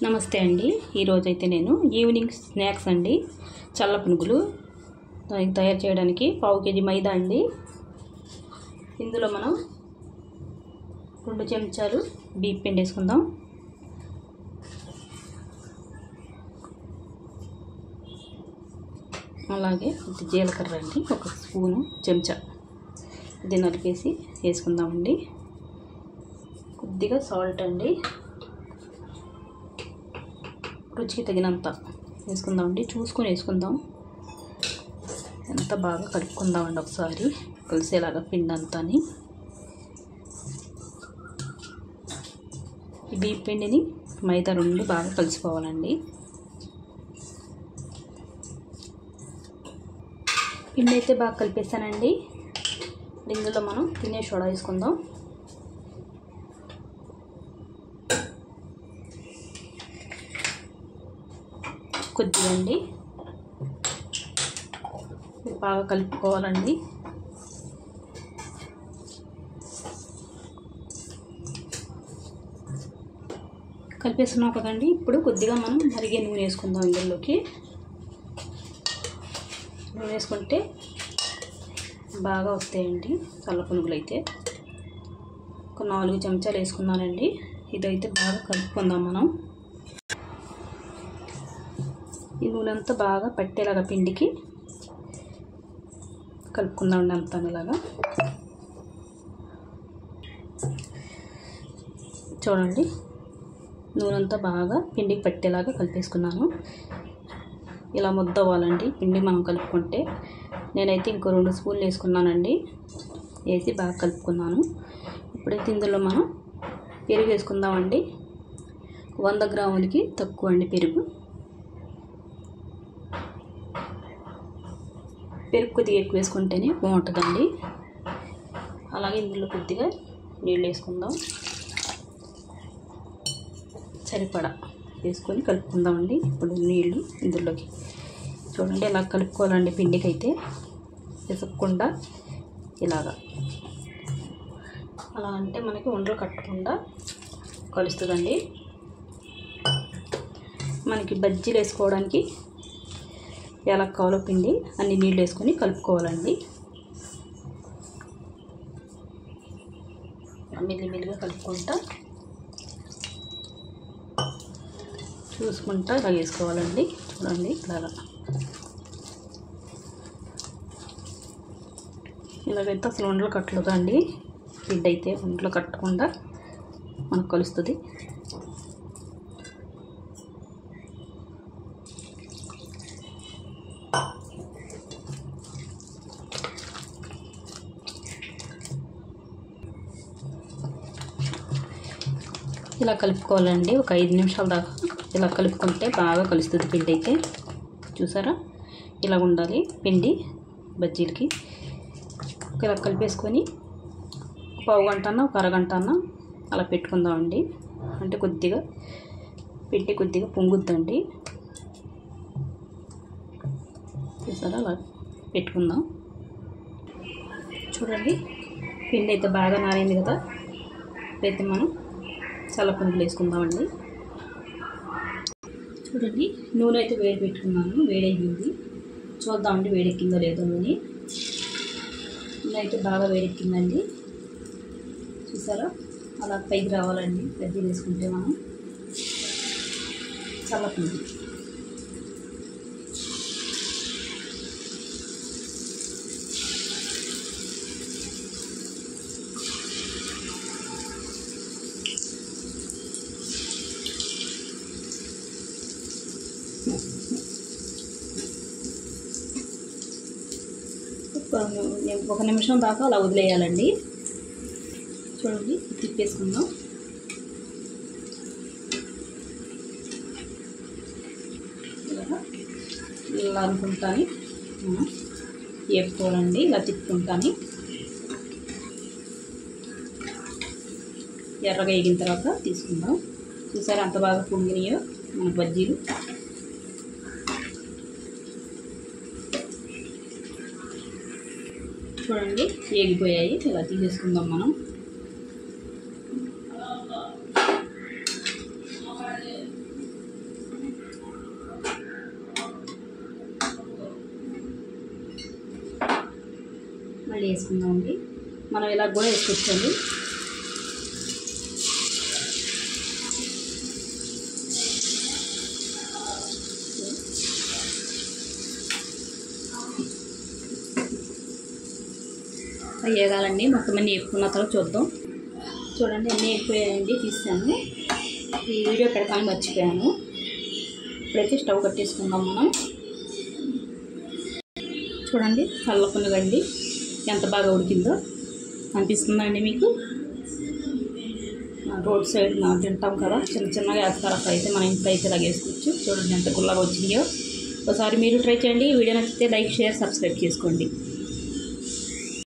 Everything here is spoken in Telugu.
నమస్తే అండి. ఈరోజైతే నేను ఈవినింగ్ స్నాక్స్ అండి చల్ల పునుగులు తయారు చేయడానికి పావు కేజీ మైదా అండి. ఇందులో మనం 2 చెంచాలు బియ్యం పిండి వేసుకుందాం. అలాగే జీలకర్ర అండి 1 స్పూను చెంచా ఇది నలిపేసి వేసుకుందామండి. కొద్దిగా సాల్ట్ అండి, రుచికి తగినంత వేసుకుందామండి. చూసుకొని వేసుకుందాం. ఎంత బాగా కలుపుకుందామండి ఒకసారి కలిసేలాగా పిండి అంతాని. ఈ బియ్యం పిండిని మైదా రెండు బాగా కలిసిపోవాలండి. పిండి అయితే బాగా కలిపేసానండి. ఇందులో మనం తినే సోడా వేసుకుందాం. కొద్దిగా అండి, బాగా కలుపుకోవాలండి. కలిపేస్తున్నాం కదండి. ఇప్పుడు కొద్దిగా మనం మరిగే నూనె వేసుకుందాం. ఇందులోకి నూనె వేసుకుంటే బాగా వస్తాయండి చల్ల పునుగులు అయితే. ఒక 4 చెంచాలు వేసుకున్నానండి. ఇదైతే బాగా కలుపుకుందాం మనం. ఈ నూనె అంతా బాగా పట్టేలాగా పిండికి కలుపుకుందామండి. అంతా ఇలాగా చూడండి, నూనె అంతా బాగా పిండికి పట్టేలాగా కలిపేసుకున్నాను. ఇలా ముద్ద అవ్వాలండి పిండి మనం కలుపుకుంటే. నేనైతే ఇంకో 2 స్పూన్లు వేసుకున్నానండి. వేసి బాగా కలుపుకున్నాను. ఇప్పుడైతే ఇందులో మనం పెరుగు వేసుకుందామండి. 100 గ్రాములకి తక్కువ అండి పెరుగు. పెరుగు కొద్దిగా ఎక్కువ వేసుకుంటేనే బాగుంటుందండి. అలాగే ఇందులో కొద్దిగా నీళ్ళు వేసుకుందాం. సరిపడా వేసుకొని కలుపుకుందామండి. ఇప్పుడు నీళ్ళు ఇందులోకి చూడండి ఇలా కలుపుకోవాలండి. పిండికి అయితే పిసకకుండా ఇలాగా, అలా అంటే మనకి ఉండలు కట్టకుండా కలుస్తుందండి. మనకి బజ్జీలు వేసుకోవడానికి ఎలా కావాలో పిండి అన్ని నీళ్ళు వేసుకొని కలుపుకోవాలండి. మెల్లిమెల్లిగా కలుపుకుంటా చూసుకుంటా ఇలా వేసుకోవాలండి. చూడండి ఇలాగైతే అసలు ఉండలు కట్టలేదండి. పిండి అయితే ఉండలు కట్టకుండా మనకు కలుస్తుంది. ఇలా కలుపుకోవాలండి. ఒక 5 నిమిషాల దాకా ఇలా కలుపుకుంటే బాగా కలుస్తుంది పిండి అయితే. చూసారా, ఇలా ఉండాలి పిండి బజ్జీలకి. ఇలా కలిపేసుకొని పావు గంట అన్న ఒక అరగంట అన్న అలా పెట్టుకుందామండి. అంటే కొద్దిగా పిండి కొద్దిగా పొంగుద్దండి. చూసారా, అలా పెట్టుకుందాం. చూడండి, పిండి అయితే బాగా నారింది కదా. అయితే మనం చల్ల పునుగులు వేసుకుందామండి. చూడండి, నూనె అయితే వేడి పెట్టుకున్నాను. వేడెక్కింది. చూద్దామండి వేడెక్కిందో లేదో నూనె. నూనె అయితే బాగా వేడెక్కిందండి. చూసారా, అలా పైకి రావాలండి బజ్జీలు వేసుకుంటే మనం. చల్ల పునుగులు ఒక నిమిషం దాకా అలా వదిలేయాలండి. చూడండి, తిప్పేసుకుందాం. ఇలా అనుకుంటాను వేపుకోవాలండి. ఇలా తిప్పుకుంటాను. ఎర్రగా వేగిన తర్వాత తీసుకుందాం. చూసారా అంత బాగా పొంగినాయో మన బజ్జీలు. చూడండి వేగిపోయాయి. ఇలా తీసేసుకుందాం మనం. మళ్ళీ వేసుకుందామండి. మనం ఇలా కూడా వేసుకొచ్చండి. వేగాలండి. మొత్తం అన్నీ వేపుకున్న తర్వాత చూద్దాం. చూడండి అన్నీ వేగిపోయాయండి, తీసాను. ఈ వీడియో పెడతాను మర్చిపోయాను. ఇప్పుడైతే స్టవ్ కట్టేసుకుందాం మనం. చూడండి చల్లపునుగండి ఎంత బాగా ఉడికిందో అనిపిస్తుందా అండి మీకు? రోడ్ సైడ్ తింటాం కదా, చిన్న చిన్నగా వేస్తారు అక్కడ, అయితే మనం ఇంట్లో అయితే ఇలాగ వేసుకోవచ్చు. చూడండి ఎంత గుల్లగా వచ్చిందో. ఒకసారి మీరు ట్రై చేయండి. వీడియో నచ్చితే లైక్, షేర్, సబ్స్క్రైబ్ చేసుకోండి.